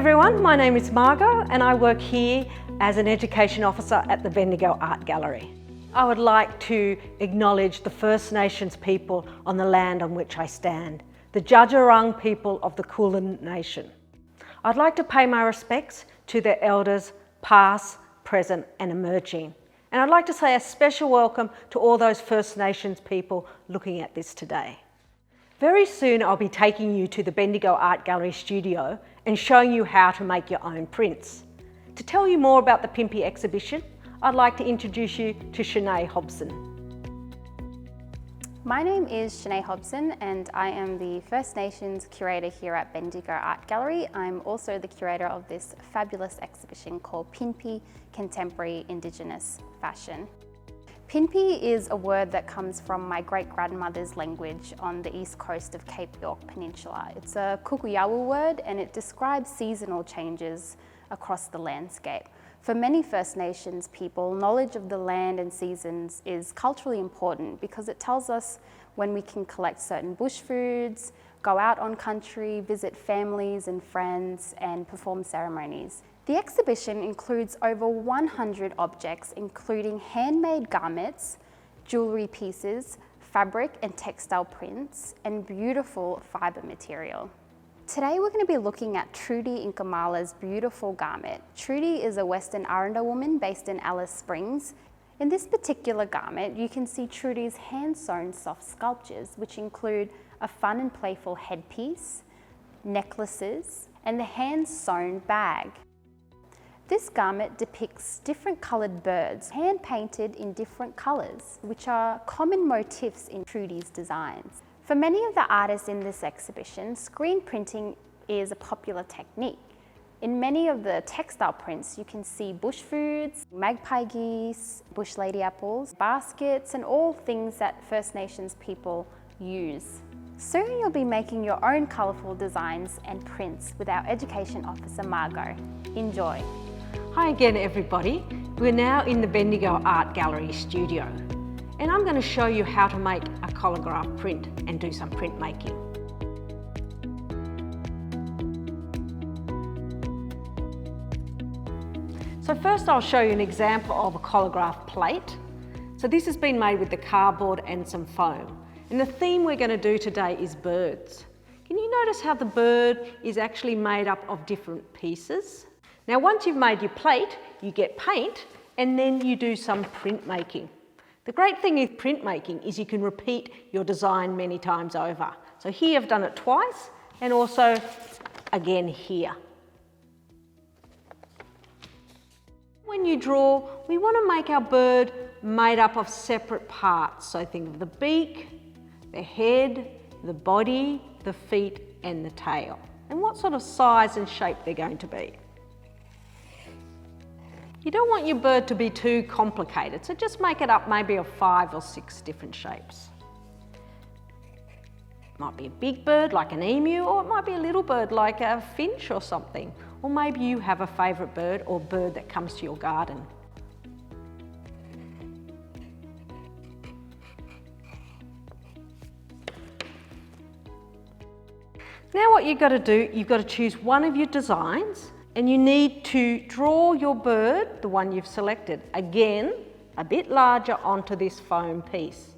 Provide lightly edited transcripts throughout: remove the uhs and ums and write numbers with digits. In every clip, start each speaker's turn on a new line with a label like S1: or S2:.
S1: everyone, my name is Margot and I work here as an Education Officer at the Bendigo Art Gallery. I would like to acknowledge the First Nations people on the land on which I stand, the Djadjurrung people of the Kulin Nation. I'd like to pay my respects to their elders past, present and emerging. And I'd like to say a special welcome to all those First Nations people looking at this today. Very soon I'll be taking you to the Bendigo Art Gallery studio and showing you how to make your own prints. To tell you more about the Piinpi exhibition, I'd like to introduce you to Sinead Hobson.
S2: My name is Sinead Hobson and I am the First Nations curator here at Bendigo Art Gallery. I'm also the curator of this fabulous exhibition called Piinpi, Contemporary Indigenous Fashion. Piinpi is a word that comes from my great-grandmother's language on the east coast of Cape York Peninsula. It's a Kukuyawu word and it describes seasonal changes across the landscape. For many First Nations people, knowledge of the land and seasons is culturally important because it tells us when we can collect certain bush foods, go out on country, visit families and friends, and perform ceremonies. The exhibition includes over 100 objects, including handmade garments, jewellery pieces, fabric and textile prints, and beautiful fibre material. Today we're going to be looking at Trudy Inkamala's beautiful garment. Trudy is a Western Aranda woman based in Alice Springs. In this particular garment, you can see Trudy's hand-sewn soft sculptures, which include a fun and playful headpiece, necklaces, and the hand-sewn bag. This garment depicts different coloured birds, hand-painted in different colours, which are common motifs in Trudy's designs. For many of the artists in this exhibition, screen printing is a popular technique. In many of the textile prints, you can see bush foods, magpie geese, bush lady apples, baskets, and all things that First Nations people use. Soon you'll be making your own colourful designs and prints with our Education Officer Margot. Enjoy.
S1: Hi again everybody. We're now in the Bendigo Art Gallery studio and I'm going to show you how to make a collagraph print and do some printmaking. So first I'll show you an example of a collagraph plate. So this has been made with the cardboard and some foam. And the theme we're going to do today is birds. Can you notice how the bird is actually made up of different pieces? Now once you've made your plate, you get paint and then you do some printmaking. The great thing with printmaking is you can repeat your design many times over. So here I've done it twice and also again here. When you draw, we want to make our bird made up of separate parts. So think of the beak, the head, the body, the feet and the tail. And what sort of size and shape they're going to be. You don't want your bird to be too complicated, so just make it up maybe of 5 or 6 different shapes. It might be a big bird like an emu, or it might be a little bird like a finch or something. Or maybe you have a favourite bird or bird that comes to your garden. Now what you've got to do, you've got to choose one of your designs and you need to draw your bird, the one you've selected, again, a bit larger onto this foam piece.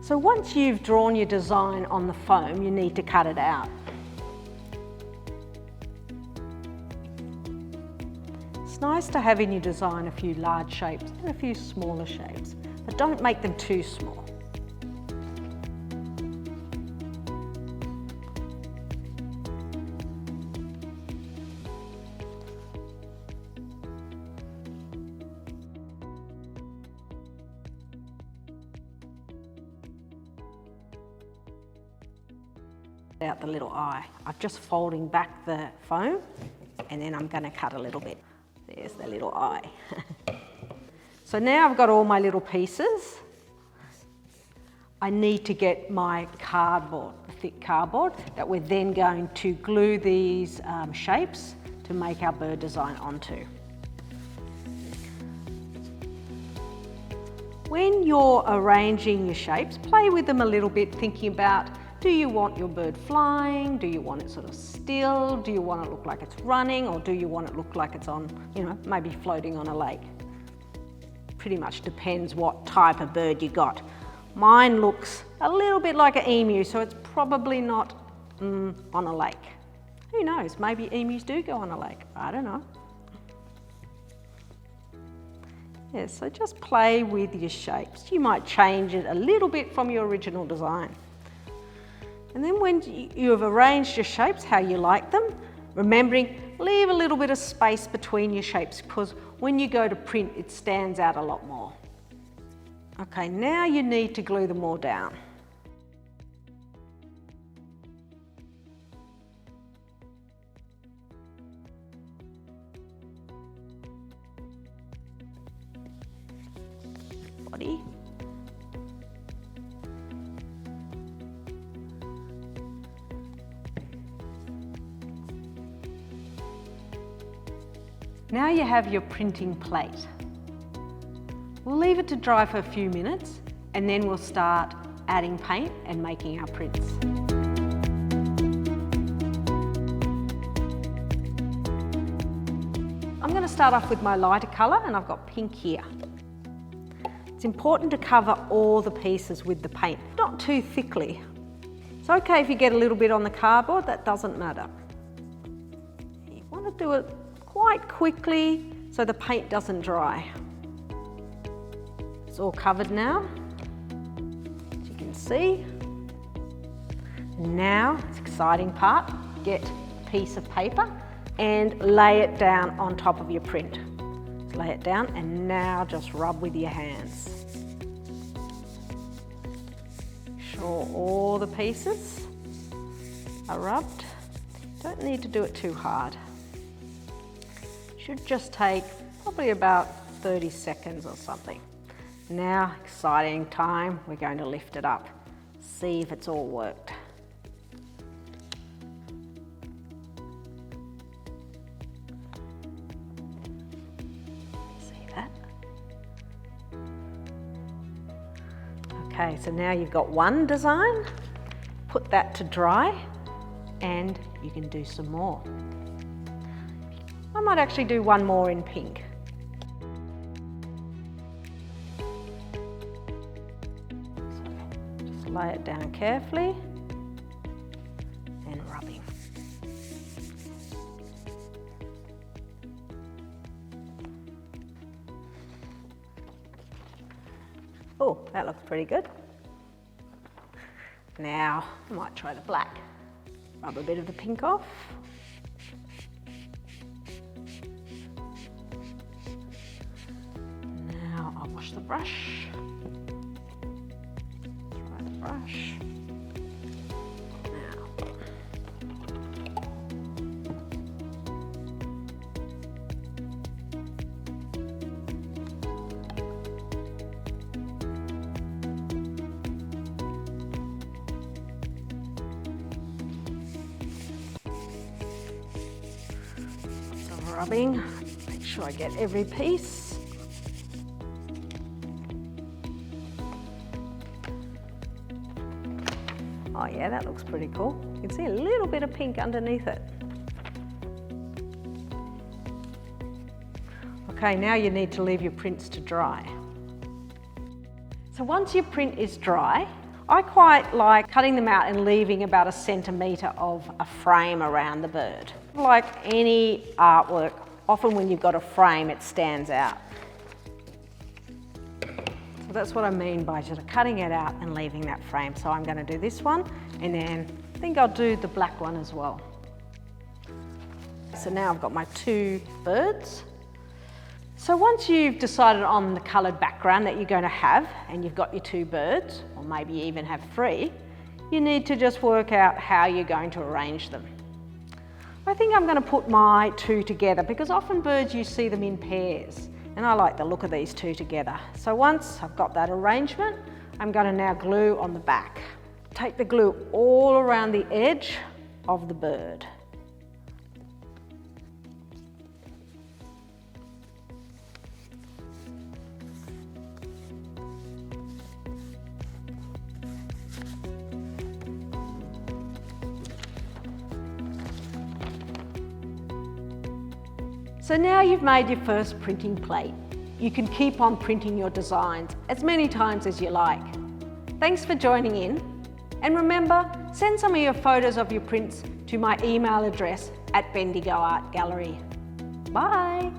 S1: So once you've drawn your design on the foam, you need to cut it out. It's nice to have in your design a few large shapes and a few smaller shapes, but don't make them too small. Out the little eye. I'm just folding back the foam and then I'm going to cut a little bit. There's the little eye. So now I've got all my little pieces. I need to get my cardboard, the thick cardboard, that we're then going to glue these shapes to make our bird design onto. When you're arranging your shapes, play with them a little bit, thinking about, do you want your bird flying? Do you want it sort of still? Do you want it to look like it's running? Or do you want it to look like it's on, maybe floating on a lake? Pretty much depends what type of bird you got. Mine looks a little bit like an emu, so it's probably not on a lake. Who knows, maybe emus do go on a lake, I don't know. Yeah, so just play with your shapes. You might change it a little bit from your original design. And then when you have arranged your shapes how you like them, remembering, leave a little bit of space between your shapes, because when you go to print, it stands out a lot more. Okay, now you need to glue them all down. Body. Now you have your printing plate. We'll leave it to dry for a few minutes and then we'll start adding paint and making our prints. I'm going to start off with my lighter colour, and I've got pink here. It's important to cover all the pieces with the paint, not too thickly. It's okay if you get a little bit on the cardboard, that doesn't matter. You want to do it quite quickly so the paint doesn't dry. It's all covered now, as you can see. Now, it's the exciting part, get a piece of paper and lay it down on top of your print. Lay it down and now just rub with your hands. Sure all the pieces are rubbed. Don't need to do it too hard. Should just take probably about 30 seconds or something. Now, exciting time, we're going to lift it up. See if it's all worked. Okay, so now you've got one design, put that to dry and you can do some more. I might actually do one more in pink. So just lay it down carefully and rubbing. Oh, that looks pretty good. Now, I might try the black. Rub a bit of the pink off. Now I'll wash the brush. Try the brush. Rubbing, make sure I get every piece. Oh yeah, that looks pretty cool. You can see a little bit of pink underneath it. Okay, now you need to leave your prints to dry. So once your print is dry, I quite like cutting them out and leaving about 1 centimetre of a frame around the bird. Like any artwork, often when you've got a frame, it stands out. So that's what I mean by just cutting it out and leaving that frame. So I'm going to do this one, and then I think I'll do the black one as well. So now I've got my 2 birds. So once you've decided on the coloured background that you're going to have, and you've got your 2 birds, or maybe you even have 3, you need to just work out how you're going to arrange them. I think I'm going to put my 2 together, because often birds you see them in pairs, and I like the look of these 2 together. So once I've got that arrangement, I'm going to now glue on the back. Take the glue all around the edge of the bird. So now you've made your first printing plate. You can keep on printing your designs as many times as you like. Thanks for joining in. And remember, send some of your photos of your prints to my email address at Bendigo Art Gallery. Bye.